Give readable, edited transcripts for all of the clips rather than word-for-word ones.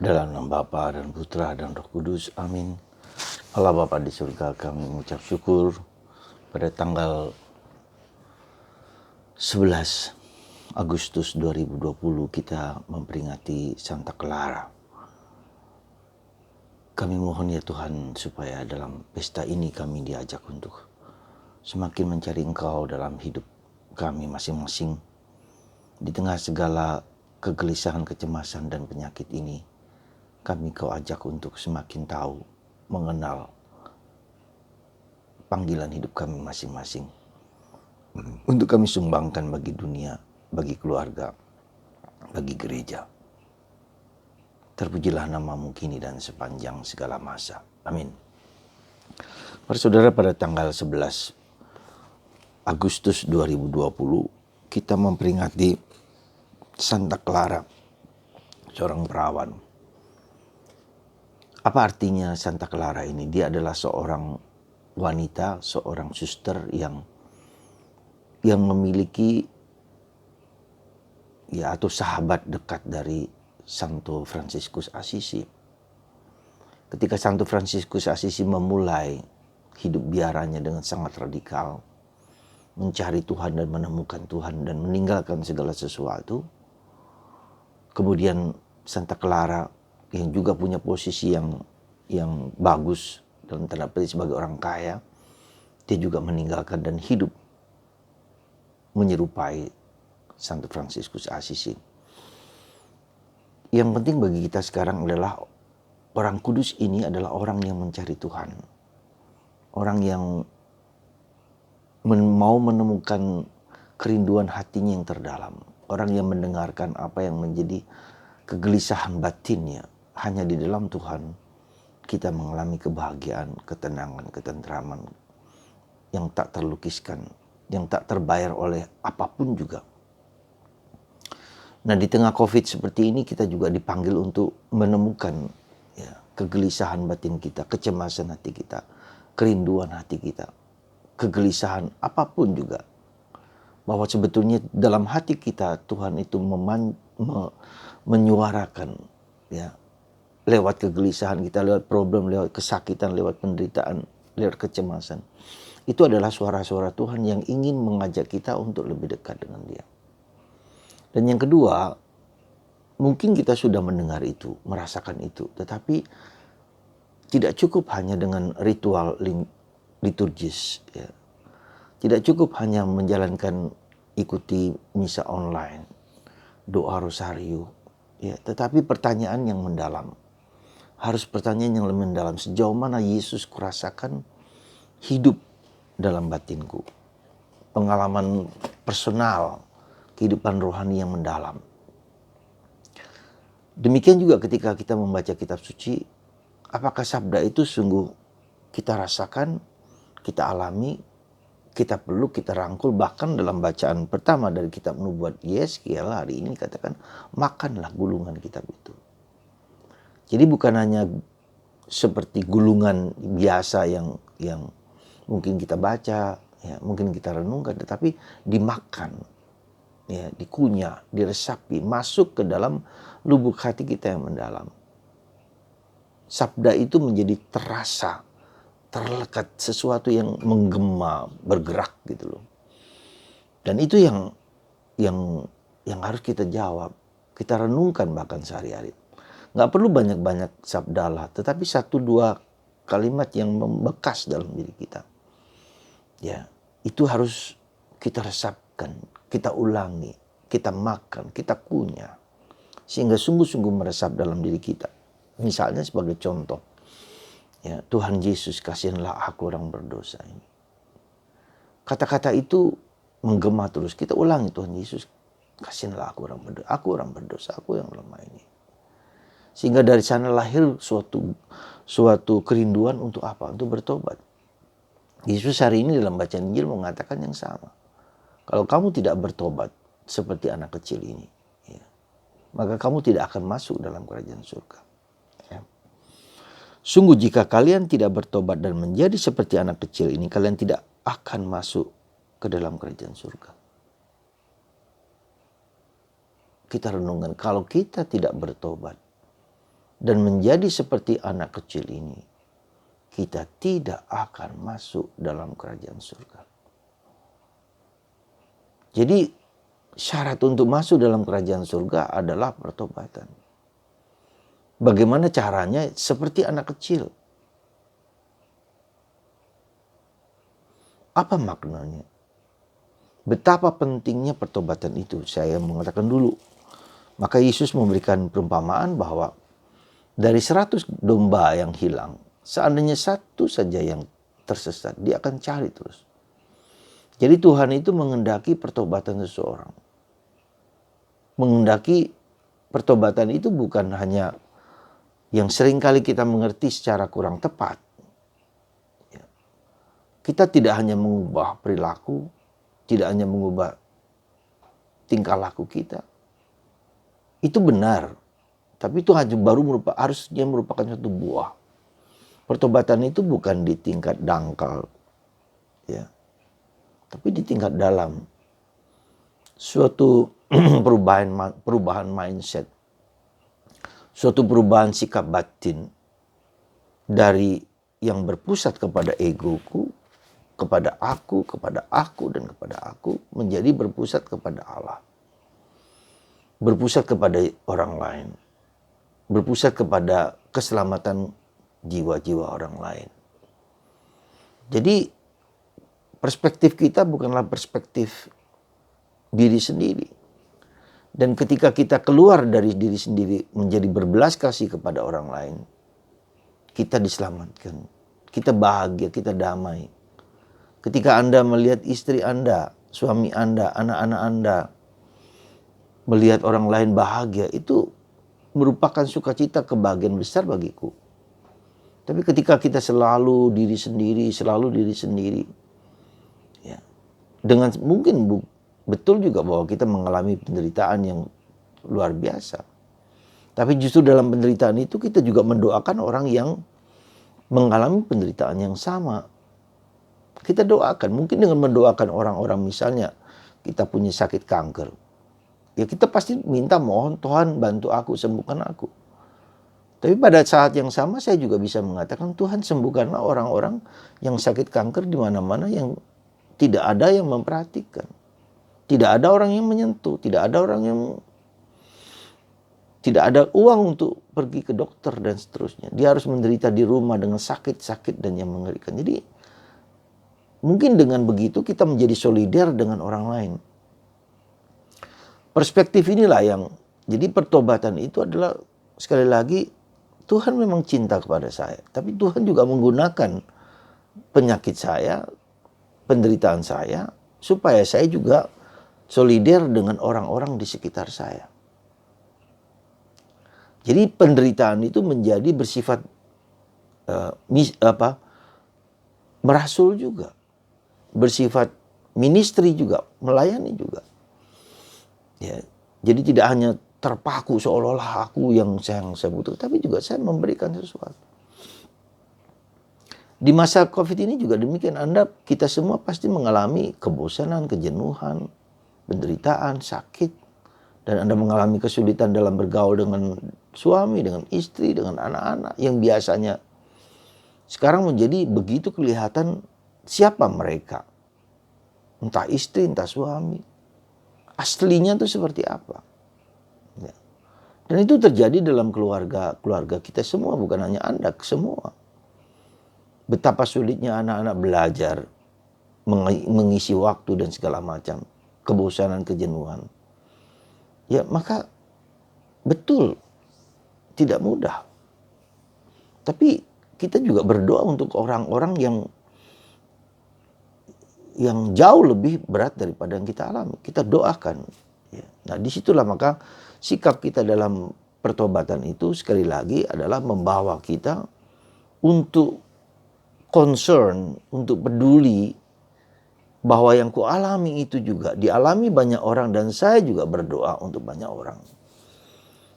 Dalam nama Bapa dan Putra dan Roh Kudus, amin. Allah Bapa di surga, kami mengucap syukur pada tanggal 11 Agustus 2020 kita memperingati Santa Clara. Kami mohon ya Tuhan supaya dalam pesta ini kami diajak untuk semakin mencari Engkau dalam hidup kami masing-masing. Di tengah segala kegelisahan, kecemasan dan penyakit ini, kami Kau ajak untuk semakin tahu, mengenal panggilan hidup kami masing-masing. Untuk kami sumbangkan bagi dunia, bagi keluarga, bagi gereja. Terpujilah namamu kini dan sepanjang segala masa. Amin. Para saudara, pada tanggal 11 Agustus 2020, kita memperingati Santa Clara, seorang perawan. Apa artinya Santa Clara ini? Dia adalah seorang wanita, seorang suster yang memiliki atau sahabat dekat dari Santo Fransiskus Assisi. Ketika Santo Fransiskus Assisi memulai hidup biaranya dengan sangat radikal, mencari Tuhan dan menemukan Tuhan dan meninggalkan segala sesuatu, kemudian Santa Clara yang juga punya posisi yang bagus dalam tanda petik sebagai orang kaya, dia juga meninggalkan dan hidup menyerupai Santo Fransiskus Assisi. Yang penting bagi kita sekarang adalah orang kudus ini adalah orang yang mencari Tuhan. Orang yang mau menemukan kerinduan hatinya yang terdalam. Orang yang mendengarkan apa yang menjadi kegelisahan batinnya. Hanya di dalam Tuhan kita mengalami kebahagiaan, ketenangan, ketentraman yang tak terlukiskan, yang tak terbayar oleh apapun juga. Nah, di tengah COVID seperti ini kita juga dipanggil untuk menemukan kegelisahan batin kita, kecemasan hati kita, kerinduan hati kita, kegelisahan apapun juga. Bahwa sebetulnya dalam hati kita Tuhan itu menyuarakan lewat kegelisahan kita, lewat problem, lewat kesakitan, lewat penderitaan, lewat kecemasan. Itu adalah suara-suara Tuhan yang ingin mengajak kita untuk lebih dekat dengan Dia. Dan yang kedua, mungkin kita sudah mendengar itu, merasakan itu, tetapi tidak cukup hanya dengan ritual liturgis. Tidak cukup hanya menjalankan ikuti misa online, doa rosario, tetapi pertanyaan yang mendalam. Harus pertanyaan yang lebih mendalam, sejauh mana Yesus kurasakan hidup dalam batinku. Pengalaman personal, kehidupan rohani yang mendalam. Demikian juga ketika kita membaca kitab suci, apakah sabda itu sungguh kita rasakan, kita alami, kita peluk, kita rangkul. Bahkan dalam bacaan pertama dari kitab nubuat Yeskiel hari ini katakan, makanlah gulungan kitab itu. Jadi bukan hanya seperti gulungan biasa yang mungkin kita baca, mungkin kita renungkan, tetapi dimakan, dikunyah, diresapi, masuk ke dalam lubuk hati kita yang mendalam. Sabda itu menjadi terasa, terlekat, sesuatu yang menggema, bergerak gitu loh. Dan itu yang harus kita jawab, kita renungkan bahkan sehari-hari. Nggak perlu banyak-banyak sabda lah, tetapi 1-2 kalimat yang membekas dalam diri kita. Itu harus kita resapkan, kita ulangi, kita makan, kita kunyah. Sehingga sungguh-sungguh meresap dalam diri kita. Misalnya sebagai contoh, Tuhan Yesus, kasihanlah aku orang berdosa ini. Kata-kata itu menggema terus. Kita ulangi, Tuhan Yesus, kasihanlah aku orang berdosa, aku yang lemah ini. Sehingga dari sana lahir suatu kerinduan untuk apa? Untuk bertobat. Yesus hari ini dalam bacaan Injil mengatakan yang sama. Kalau kamu tidak bertobat seperti anak kecil ini, maka kamu tidak akan masuk dalam kerajaan surga. Sungguh jika kalian tidak bertobat dan menjadi seperti anak kecil ini, kalian tidak akan masuk ke dalam kerajaan surga. Kita renungkan, kalau kita tidak bertobat, dan menjadi seperti anak kecil ini, kita tidak akan masuk dalam kerajaan surga. Jadi syarat untuk masuk dalam kerajaan surga adalah pertobatan. Bagaimana caranya? Seperti anak kecil. Apa maknanya? Betapa pentingnya pertobatan itu, saya mengatakan dulu. Maka Yesus memberikan perumpamaan bahwa dari 100 domba yang hilang, seandainya satu saja yang tersesat, dia akan cari terus. Jadi Tuhan itu menghendaki pertobatan seseorang. Menghendaki pertobatan itu bukan hanya yang seringkali kita mengerti secara kurang tepat. Kita tidak hanya mengubah perilaku, tidak hanya mengubah tingkah laku kita. Itu benar, tapi itu harusnya merupakan satu buah. Pertobatan itu bukan di tingkat dangkal, ya, tapi di tingkat dalam. Suatu perubahan mindset, suatu perubahan sikap batin dari yang berpusat kepada egoku, kepada aku, dan kepada aku, menjadi berpusat kepada Allah. Berpusat kepada orang lain. Berpusat kepada keselamatan jiwa-jiwa orang lain. Jadi perspektif kita bukanlah perspektif diri sendiri. Dan ketika kita keluar dari diri sendiri menjadi berbelas kasih kepada orang lain, kita diselamatkan. Kita bahagia, kita damai. Ketika Anda melihat istri Anda, suami Anda, anak-anak Anda, melihat orang lain bahagia, itu merupakan sukacita, kebahagiaan besar bagiku. Tapi ketika kita selalu diri sendiri, ya, dengan mungkin betul juga bahwa kita mengalami penderitaan yang luar biasa. Tapi justru dalam penderitaan itu kita juga mendoakan orang yang mengalami penderitaan yang sama. Kita doakan, mungkin dengan mendoakan orang-orang, misalnya kita punya sakit kanker, ya kita pasti minta, mohon Tuhan bantu aku, sembuhkan aku. Tapi pada saat yang sama saya juga bisa mengatakan, Tuhan sembuhkanlah orang-orang yang sakit kanker di mana-mana yang tidak ada yang memperhatikan. Tidak ada orang yang menyentuh, tidak ada uang untuk pergi ke dokter dan seterusnya. Dia harus menderita di rumah dengan sakit-sakit dan yang mengerikan. Jadi mungkin dengan begitu kita menjadi solider dengan orang lain. Perspektif inilah yang, jadi pertobatan itu adalah, sekali lagi, Tuhan memang cinta kepada saya. Tapi Tuhan juga menggunakan penyakit saya, penderitaan saya, supaya saya juga solider dengan orang-orang di sekitar saya. Jadi penderitaan itu menjadi bersifat merasul juga. Bersifat ministry juga, melayani juga. Ya, jadi tidak hanya terpaku seolah-olah aku yang saya butuh, tapi juga saya memberikan sesuatu. Di masa COVID ini juga demikian, kita semua pasti mengalami kebosanan, kejenuhan, penderitaan, sakit, dan Anda mengalami kesulitan dalam bergaul dengan suami, dengan istri, dengan anak-anak yang biasanya sekarang menjadi begitu kelihatan siapa mereka. Entah istri, entah suami. Aslinya itu seperti apa. Ya. Dan itu terjadi dalam keluarga kita semua, bukan hanya Anda, semua. Betapa sulitnya anak-anak belajar, mengisi waktu dan segala macam. Kebosanan, kejenuhan. Ya, maka betul tidak mudah. Tapi kita juga berdoa untuk orang-orang yang jauh lebih berat daripada yang kita alami. Kita doakan. Ya. Nah, disitulah maka sikap kita dalam pertobatan itu sekali lagi adalah membawa kita untuk concern, untuk peduli bahwa yang kualami itu juga dialami banyak orang, dan saya juga berdoa untuk banyak orang.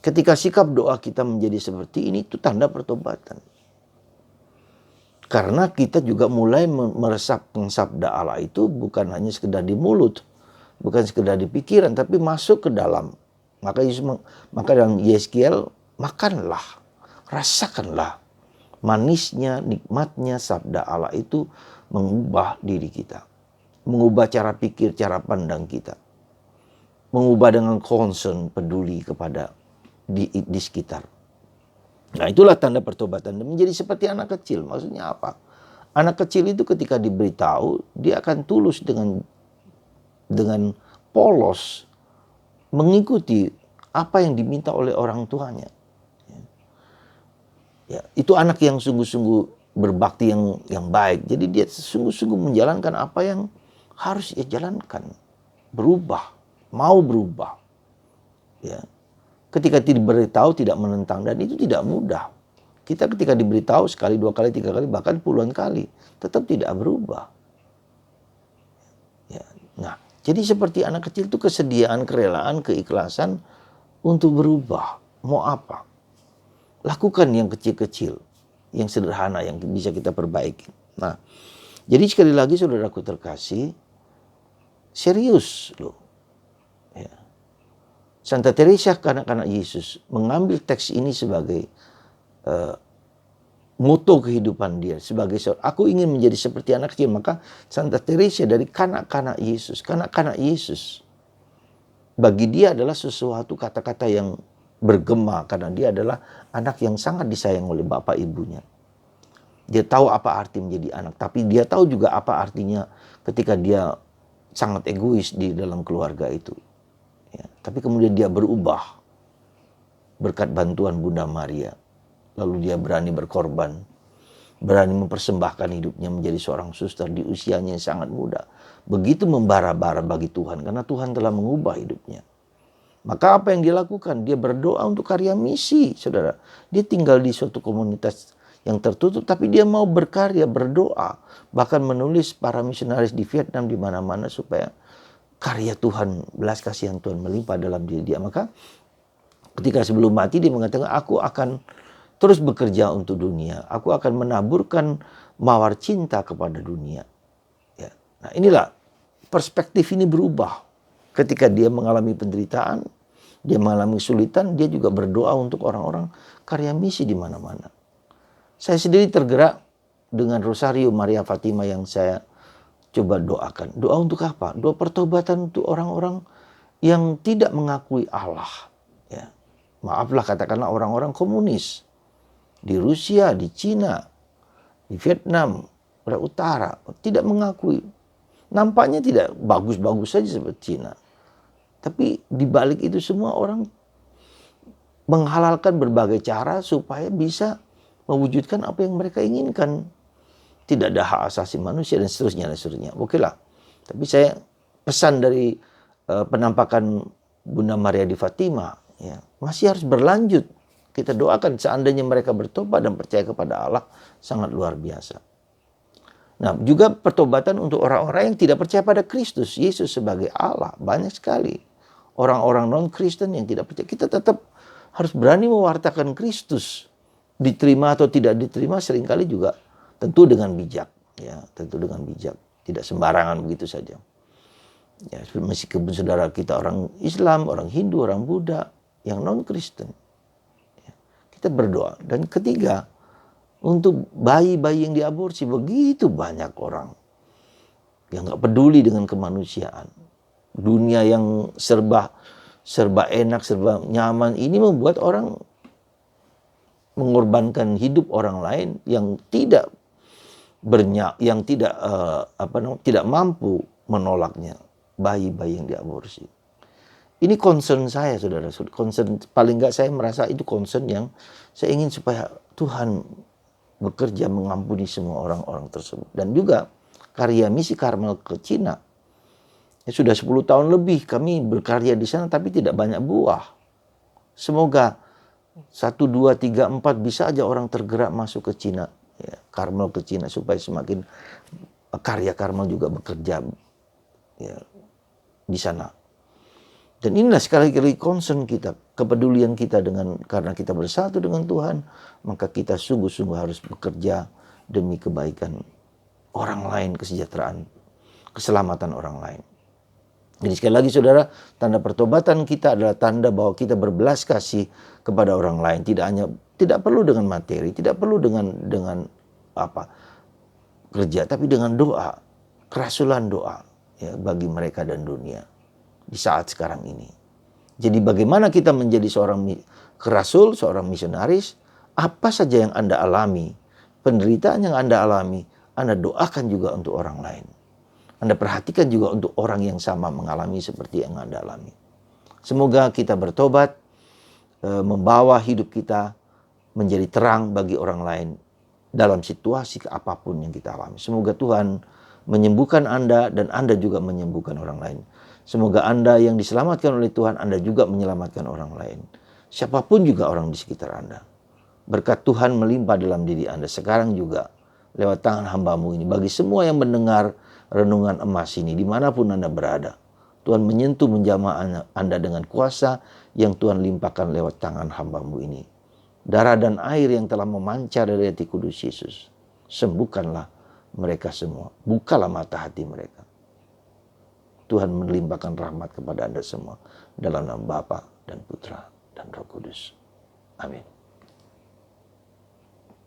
Ketika sikap doa kita menjadi seperti ini, itu tanda pertobatan. Karena kita juga mulai meresapkan sabda Allah itu bukan hanya sekedar di mulut, bukan sekedar di pikiran, tapi masuk ke dalam. Maka dalam Yeskiel, makanlah, rasakanlah manisnya, nikmatnya sabda Allah itu mengubah diri kita. Mengubah cara pikir, cara pandang kita. Mengubah dengan concern, peduli kepada di sekitar. Nah, itulah tanda pertobatan. Menjadi seperti anak kecil. Maksudnya apa? Anak kecil itu ketika diberitahu, dia akan tulus dengan polos mengikuti apa yang diminta oleh orang tuanya. Ya, itu anak yang sungguh-sungguh berbakti yang baik. Jadi dia sungguh-sungguh menjalankan apa yang harus ia jalankan. Berubah, mau berubah. Ya. Ketika diberitahu tidak menentang, dan itu tidak mudah. Kita ketika diberitahu sekali, 2 kali, 3 kali, bahkan puluhan kali, tetap tidak berubah. Ya. Nah, jadi seperti anak kecil itu kesediaan, kerelaan, keikhlasan untuk berubah. Mau apa? Lakukan yang kecil-kecil, yang sederhana, yang bisa kita perbaiki. Nah, jadi sekali lagi saudaraku terkasih, serius loh. Ya. Santa Teresa, kanak-kanak Yesus, mengambil teks ini sebagai moto kehidupan dia. Sebagai aku ingin menjadi seperti anak kecil. Maka Santa Teresa dari kanak-kanak Yesus. Kanak-kanak Yesus, bagi dia adalah sesuatu kata-kata yang bergema. Karena dia adalah anak yang sangat disayang oleh bapak ibunya. Dia tahu apa arti menjadi anak. Tapi dia tahu juga apa artinya ketika dia sangat egois di dalam keluarga itu. Ya, tapi kemudian dia berubah berkat bantuan Bunda Maria. Lalu dia berani berkorban, berani mempersembahkan hidupnya menjadi seorang suster di usianya yang sangat muda. Begitu membara-bara bagi Tuhan, karena Tuhan telah mengubah hidupnya. Maka apa yang dia lakukan? Dia berdoa untuk karya misi, saudara. Dia tinggal di suatu komunitas yang tertutup, tapi dia mau berkarya, berdoa. Bahkan menulis para misionaris di Vietnam, di mana-mana, supaya karya Tuhan, belas kasihan Tuhan melimpah dalam diri dia. Maka ketika sebelum mati dia mengatakan, aku akan terus bekerja untuk dunia. Aku akan menaburkan mawar cinta kepada dunia. Ya. Nah, inilah perspektif ini berubah. Ketika dia mengalami penderitaan, dia mengalami kesulitan, dia juga berdoa untuk orang-orang karya misi di mana-mana. Saya sendiri tergerak dengan Rosario Maria Fatima yang saya coba doakan. Doa untuk apa? Doa pertobatan untuk orang-orang yang tidak mengakui Allah. Ya. Maaflah, katakanlah orang-orang komunis. Di Rusia, di Cina, di Vietnam, Korea Utara, tidak mengakui. Nampaknya tidak bagus-bagus saja seperti Cina. Tapi di balik itu semua orang menghalalkan berbagai cara supaya bisa mewujudkan apa yang mereka inginkan. Tidak ada hak asasi manusia dan seterusnya dan seterusnya. Oke lah. Tapi saya pesan dari penampakan Bunda Maria di Fatima, ya, masih harus berlanjut. Kita doakan seandainya mereka bertobat dan percaya kepada Allah, sangat luar biasa. Nah, juga pertobatan untuk orang-orang yang tidak percaya pada Kristus Yesus sebagai Allah. Banyak sekali orang-orang non-Kristen yang tidak percaya. Kita tetap harus berani mewartakan Kristus. Diterima atau tidak diterima seringkali juga tentu dengan bijak. Ya, tentu dengan bijak. Tidak sembarangan begitu saja. Ya, meskipun saudara kita orang Islam, orang Hindu, orang Buddha, yang non-Kristen. Kita berdoa. Dan ketiga, untuk bayi-bayi yang diaborsi, begitu banyak orang yang gak peduli dengan kemanusiaan. Dunia yang serba enak, serba nyaman, ini membuat orang mengorbankan hidup orang lain yang tidak tidak mampu menolaknya. Bayi-bayi yang diaborsi. Ini concern saya, saudara. Concern, paling enggak saya merasa itu concern yang saya ingin supaya Tuhan bekerja mengampuni semua orang-orang tersebut. Dan juga karya misi Karmel ke Cina. Ya, sudah 10 tahun lebih kami berkarya di sana tapi tidak banyak buah. Semoga 1, 2, 3, 4 bisa aja orang tergerak masuk ke Cina. Ya, Karmel ke Cina supaya semakin karya Karmel juga bekerja ya, di sana. Dan inilah sekali lagi concern kita, kepedulian kita karena kita bersatu dengan Tuhan, maka kita sungguh-sungguh harus bekerja demi kebaikan orang lain, kesejahteraan, keselamatan orang lain. Jadi sekali lagi saudara, tanda pertobatan kita adalah tanda bahwa kita berbelas kasih kepada orang lain. Tidak perlu dengan materi, tidak perlu dengan apa kerja, tapi dengan doa, kerasulan doa ya bagi mereka dan dunia di saat sekarang ini. Jadi bagaimana kita menjadi seorang kerasul, seorang misionaris, apa saja yang Anda alami, penderitaan yang Anda alami, Anda doakan juga untuk orang lain. Anda perhatikan juga untuk orang yang sama mengalami seperti yang Anda alami. Semoga kita bertobat, membawa hidup kita menjadi terang bagi orang lain dalam situasi apapun yang kita alami. Semoga Tuhan menyembuhkan Anda dan Anda juga menyembuhkan orang lain. Semoga Anda yang diselamatkan oleh Tuhan, Anda juga menyelamatkan orang lain. Siapapun juga orang di sekitar Anda. Berkat Tuhan melimpah dalam diri Anda sekarang juga lewat tangan hamba-Mu ini. Bagi semua yang mendengar renungan emas ini, dimanapun Anda berada, Tuhan menyentuh menjamah Anda dengan kuasa yang Tuhan limpahkan lewat tangan hamba-Mu ini. Darah dan air yang telah memancar dari hati kudus Yesus, sembuhkanlah mereka semua. Bukalah mata hati mereka. Tuhan melimpahkan rahmat kepada Anda semua. Dalam nama Bapa dan Putra dan Roh Kudus. Amin.